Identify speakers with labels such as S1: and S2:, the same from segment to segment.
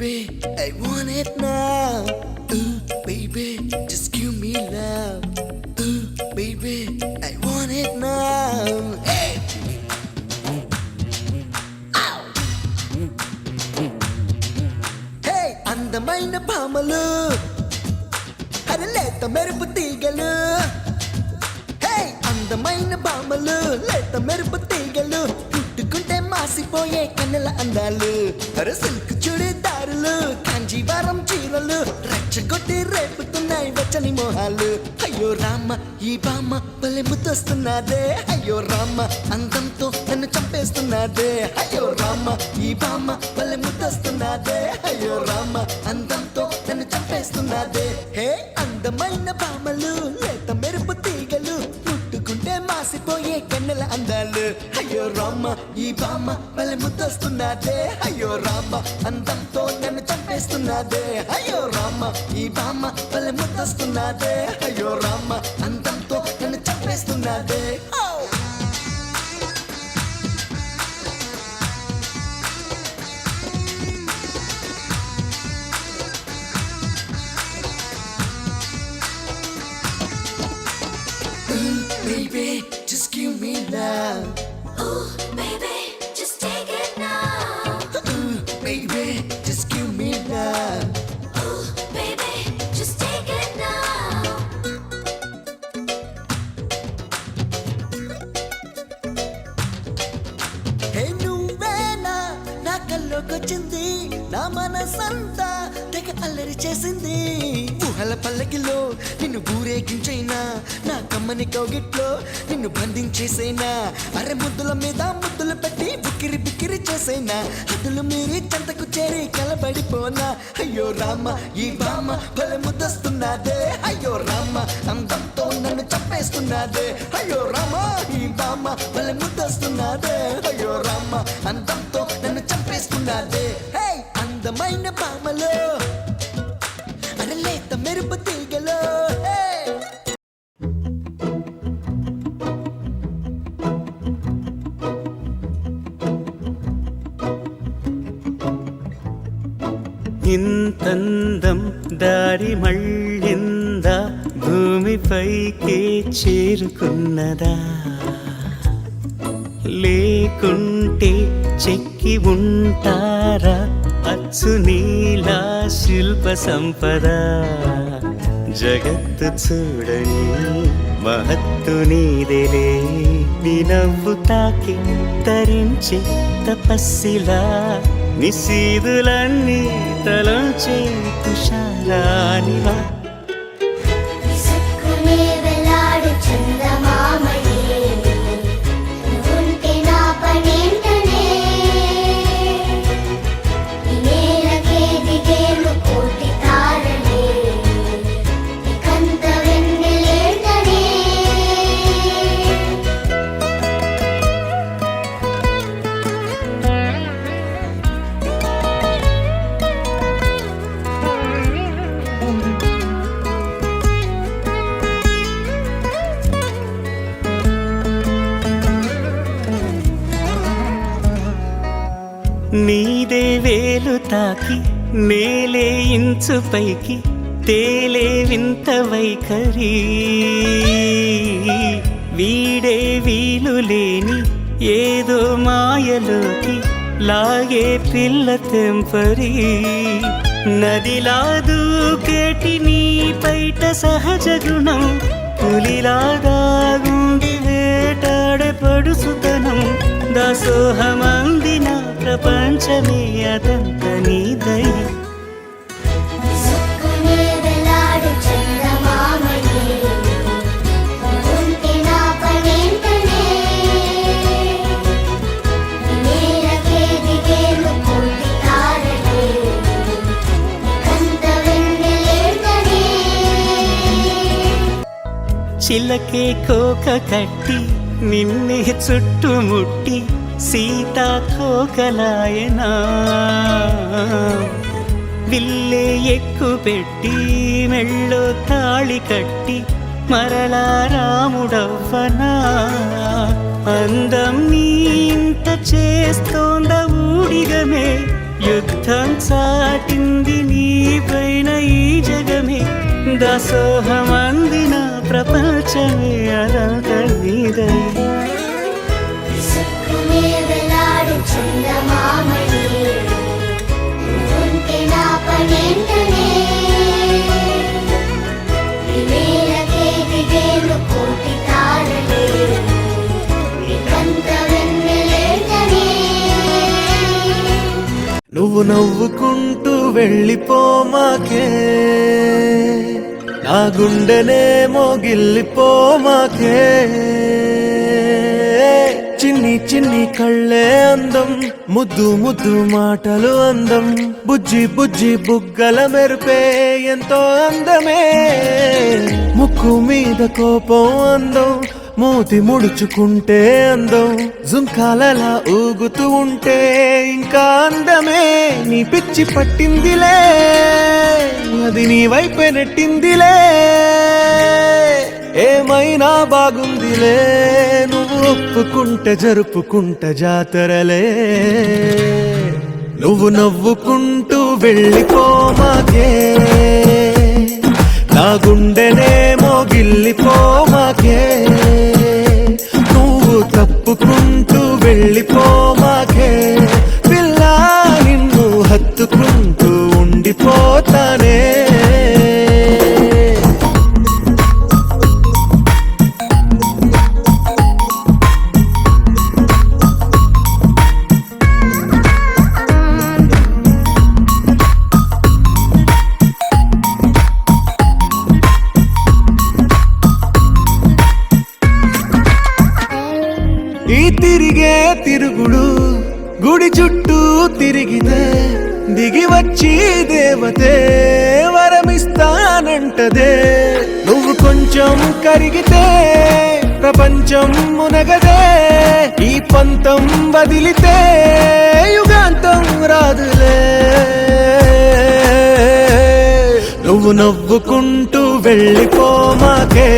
S1: baby, I want it now. Ooh, baby, just give me love. Ooh, baby, I want it now. Hey! Ow! Hey, అందమైన భామలు అరలేత మెరుపు తీగలు. Hey, అందమైన భామలు లేత మెరుపు తీగలు పుట్టుకుంటే మాసిపోయే కన్నెల అందాలు. అరే సిల్క్ చుడిదారులు కాంజీవరం చీరలు రెచ్చగొట్టి రేపుతున్నాయి వెచ్చని మోహాలు. అయ్యో రామ ఈ బామ్మ భలే ముద్దొస్తున్నదే. అయ్యో రామ అందంతో నన్ను చంపేస్తున్నదే. అయ్యో రామ ఈ బామ్మ భలే ముద్దొస్తున్నదే. అయ్యో రామ అందంతో నన్ను చంపేస్తున్నదే. హే అందమైన భామలు లేత మెరుపు తీగలు పుట్టుకుంటే మాసిపోయే కన్నెల అందాలు. అయ్యో రామ ఈ బామ్మ భలే ముద్దొస్తున్నదే. అయ్యో రామ అందంతో నన్ను చంపేస్తున్నదే. అయ్యో రామ ఈ బామ్మ భలే ముద్దొస్తున్నదే. అయ్యో రామ అందంతో నన్ను చంపేస్తున్నదే. Baby, just give me love.
S2: Ooh, baby, just take it now.
S1: Ooh, baby, just give me love.
S2: Ooh, baby, just take it now.
S1: Hey నువ్వేనా నా కల్లోకొచ్చింది. నా మనసంతా తెగ అల్లరి చేసింది. ఊహల పల్లకిలో నిన్ను ఊరేగించైనా నా కమ్మని కౌగిట్లో నిన్ను బంధించేసైనా. అరే ముద్దుల మీద ముద్దులు పెట్టి బిక్కిరి బిక్కిరి చేసైనా. హద్దులు మీరి చెంతకు చేరి కలబడిపోనా. అయ్యో రామ ఈ బామ్మ భలే ముద్దొస్తున్నదే. అయ్యో రామ అందంతో నన్ను చంపేస్తున్నదే. అయ్యో రామ ఈ బామ్మ భలే ముద్దొస్తున్నదే. అయ్యో రామ అందంతో నన్ను చంపేస్తున్నదే. హే అందమైన బామ్మలో అరలేత మెరుపు తీగలో.
S3: ఇంతందం దారి మళ్ళిందా భూమిపైకే చేరుకున్నదా. లేకుంటే చెక్కి ఉంటారా అచ్చు నీలా శిల్ప సంపద. జగత్తు చూడని మహత్తు నీదేలే. నీ నవ్వు తాకి తరించి తపస్సిలా నిశీదులన్నీ తలంచే తుషారానివా.
S2: విసుక్కునే వెలాడు చందమామయే, నువ్వుంటే నా పనేంటనే. ఈ నేలకే దిగేను కోటి తారలే, ఇకంత వెన్నెలేంటనే.
S3: నీదే వేలు తాకి నేలే ఇంచు పైకి తేలే వింత వైఖరి. వీడే వీలు లేని ఏదో మాయలోకి లాగే పిల్ల తెంపరి. నదిలా దూకేటి నీ పైట సహజ గుణం పులిలాగా గుండి వేటాడే పడుసుతనం. దాసోహమందిన ప్రపంచమే అదంత నీదై.
S2: విసుక్కునే వెలాడు చందమామయే, నువ్వుంటే నా పనేంటనే. ఈ నేలకే దిగేను కోటి తారలే, ఇకంత వెన్నెలేంటనే.
S3: చిలకే కోక కట్టి నిన్నే చుట్టుముట్టి సీతాకోకలాయనా. విల్లే ఎక్కు పెట్టి మెళ్ళో తాళి కట్టి మరలా రాముడవ్వనా. అందం నీ ఇంత చేస్తోంద ఊడిగమే యుద్ధం చాటింది నీపైన ఈ జగమే, దాసోహమందిన ప్రపంచమే అదంతా నీదై.
S2: విసుక్కు వేలాడు చందమామని ఉంటే నా పనేంటనే వివేలకే దిగేలు కోటి తారలే ఇకంత వెన్నెలేటనే.
S1: నువ్వు నవ్వుకుంటూ వెళ్ళిపోమాకే, నా గుండెనేమో గిల్లిపోమాకే. చిన్ని చిన్ని కళ్ళే అందం, ముద్దు ముద్దు మాటలు అందం, బుజ్జి బుజ్జి బుగ్గల మెరుపే ఎంతో అందమే. ముక్కు మీద కోపం అందం, మూతి ముడుచుకుంటే అందం, జుంకాలలా ఊగుతూ ఉంటే ఇంకా అందమే. నీ పిచ్చి పట్టిందిలే, అది నీ వైపే నెట్టిందిలే. ఏమైనా బాగుందిలే, నువ్వు ఒప్పుకుంటే జరుపుకుంట జాతరలే. నువ్వు నవ్వుకుంటూ వెళ్ళిపోమాకే, నా గుండెనేమో గిల్లిపోమాకే. నువ్వు తప్పుకుంటూ వెళ్ళిపోమాకే, పిల్ల నిన్ను హత్తుకుంటూ ఉండిపోతానే. ఈ తిరిగే తిరుగుడు గుడి చుట్టూ తిరిగితే దిగి వచ్చి దేవతే వరమిస్తానంటదే. నువ్వు కొంచెం కరిగితే ప్రపంచం మునగదే. ఈ పంతం వదిలితే యుగాంతం రాదులే. నువ్వు నవ్వుకుంటూ వెళ్ళిపోమాకే,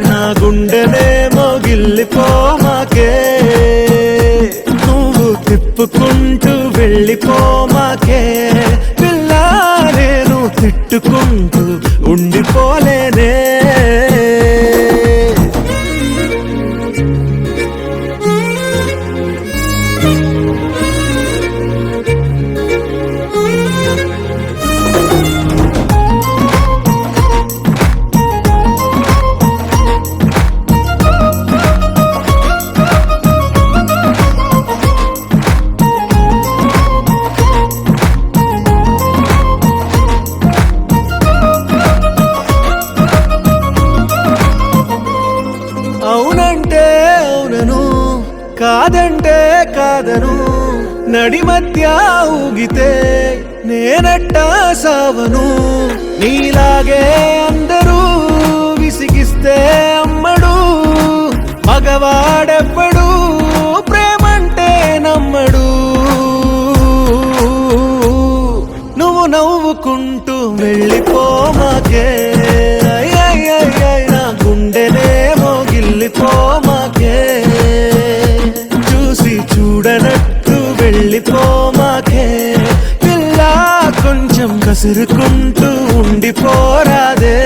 S1: నా గుండెనేమో గిల్లిపోమాకే. నువ్వు తిప్పుకుంటూ వెళ్ళిపోమాకే, పిల్ల నేను తిట్టుకుంటూ ఉండిపోలేనే. అవునంటే అవునను, కాదంటే కాదను, నడి మధ్య ఊగితే నేనట్టా సావను. నీలాగే అందరూ విసిగిస్తే అమ్మడు, మగవాడెవ్వడు ప్రేమంటే నమ్మడు. నువ్వు నవ్వుకుంటూ వెళ్ళిపోమాకే, నా గుండెనేమో గిల్లిపోమాకే. చూసి చూడనట్టు వెళ్ళిపోమాకే, పిల్ల కొంచెం కసురుకుంటూ ఉండిపోరాదే.